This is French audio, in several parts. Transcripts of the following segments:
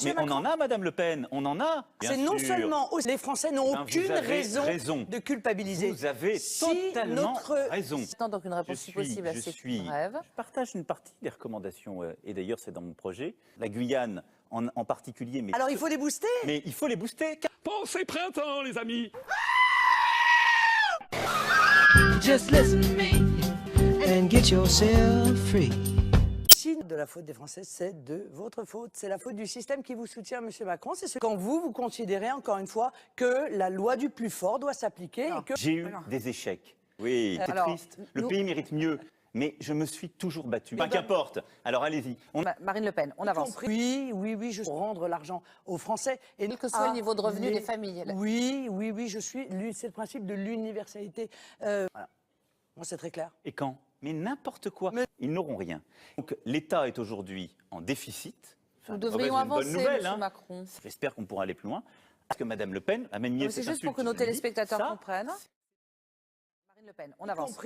mais on en a, Madame Le Pen, on en a. C'est non seulement les Français n'ont aucune raison de culpabiliser. Vous avez totalement raison. Donc une réponse possible assez brève. Je partage une partie des recommandations, et d'ailleurs c'est dans mon projet. La Guyane en particulier. Mais alors il faut les booster. Mais il faut les booster. Pensez printemps, les amis. Just listen to me and get yourself free. De la faute des Français, c'est de votre faute. C'est la faute du système qui vous soutient, M. Macron. C'est quand vous considérez, encore une fois, que la loi du plus fort doit s'appliquer. J'ai eu des échecs. Oui, c'est triste. Le pays mérite mieux. Mais je me suis toujours battu. Enfin, qu'importe. Alors allez-y. Marine Le Pen, on avance. Oui, je veux rendre l'argent aux Français. Et quel que soit le niveau de revenu des familles. Oui, c'est le principe de l'universalité. Voilà. Bon, c'est très clair. Et quand? Mais n'importe quoi. Ils n'auront rien. Donc l'État est aujourd'hui en déficit. Nous devrions avancer, M. Macron. J'espère qu'on pourra aller plus loin. Parce que Mme Le Pen a manié cette C'est juste pour que nos téléspectateurs comprennent. Marine Le Pen, on avance.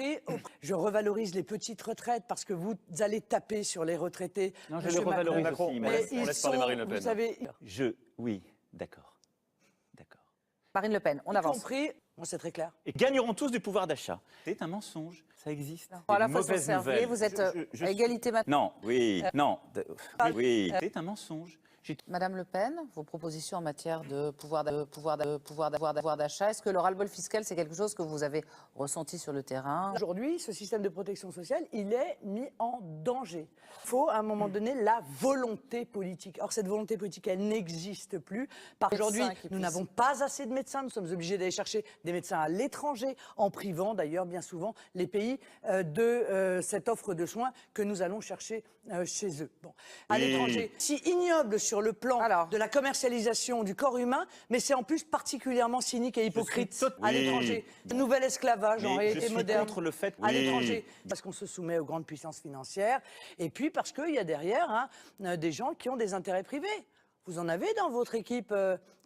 Je revalorise les petites retraites parce que vous allez taper sur les retraités. Non, je les revalorise aussi. On laisse parler Marine Le Pen. Vous savez, oui, d'accord. Marine Le Pen, on avance. Bon, c'est très clair. Et gagneront tous du pouvoir d'achat. C'est un mensonge, ça existe. À la fois sur Servier, vous êtes à égalité maintenant. Non, oui, c'est un mensonge. Madame Le Pen, vos propositions en matière de pouvoir d'achat, est-ce que le ras-le-bol fiscal, c'est quelque chose que vous avez ressenti sur le terrain? Aujourd'hui, ce système de protection sociale, il est mis en danger. Il faut, à un moment donné, la volonté politique. Or, cette volonté politique, elle n'existe plus. Aujourd'hui, nous n'avons pas assez de médecins. Nous sommes obligés d'aller chercher des médecins à l'étranger, en privant d'ailleurs bien souvent les pays de cette offre de soins que nous allons chercher chez eux. Bon. À l'étranger, si ignoble sur le plan de la commercialisation du corps humain, mais c'est en plus particulièrement cynique et hypocrite à l'étranger. Nouvel esclavage en réalité moderne contre le fait à l'étranger, parce qu'on se soumet aux grandes puissances financières, et puis parce qu'il y a derrière des gens qui ont des intérêts privés. Vous en avez dans votre équipe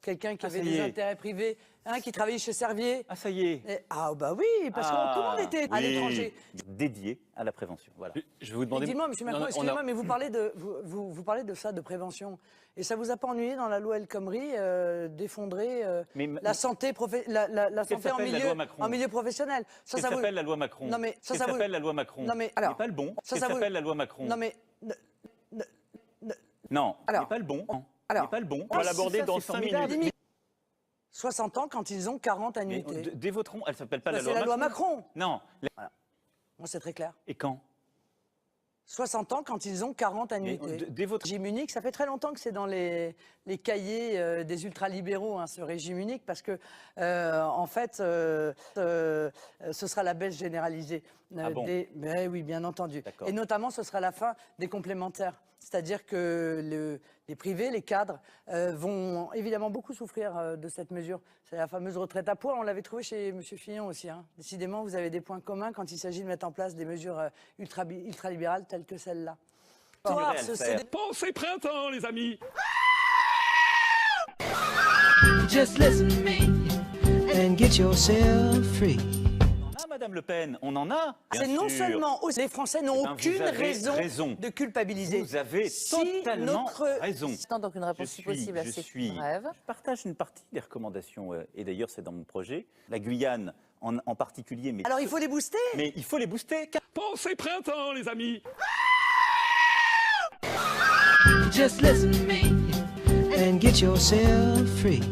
quelqu'un qui avait des intérêts privés, qui travaillait chez Servier. Ah, ça y est. Bah oui, parce que tout le monde était à l'étranger. Dédié à la prévention. Voilà. Je vais vous demander. Dites-moi, M. Macron, excusez-moi, mais vous parlez de ça, de prévention. Et ça vous a pas ennuyé dans la loi El Khomri d'effondrer la santé, en milieu professionnel? Ça s'appelle la loi Macron. Non mais ça s'appelle la loi Macron. Non mais alors, n'est pas le bon. Ça s'appelle la loi Macron. Non mais non, n'est pas le bon. Alors, n'est pas le bon. On va l'aborder dans 5 minutes. 60 ans quand ils ont 40 annuités. Des voteront, elle s'appelle pas la loi Macron. C'est la loi Macron. Macron. Non. Voilà. Bon, c'est très clair. Et quand? 60 ans quand ils ont 40 annuités. Régime unique, ça fait très longtemps que c'est dans les cahiers des ultralibéraux, ce régime unique, parce que, en fait, ce sera la baisse généralisée. Mais oui, bien entendu. Et notamment, ce sera la fin des complémentaires. C'est-à-dire que les privés, les cadres, vont évidemment beaucoup souffrir de cette mesure. C'est la fameuse retraite à points. On l'avait trouvé chez M. Fillon aussi. Décidément, vous avez des points communs quand il s'agit de mettre en place des mesures ultralibérales telles que celle-là. Pensez printemps, les amis. Just listen to me and get yourself free. Madame Le Pen, on en a. C'est non seulement les Français n'ont aucune raison de culpabiliser. Vous avez totalement raison. Donc une réponse possible assez brève. Je partage une partie des recommandations, et d'ailleurs c'est dans mon projet. La Guyane en particulier. Mais alors il faut les booster. Mais il faut les booster. Pensez printemps, les amis. Just listen to me and get yourself free.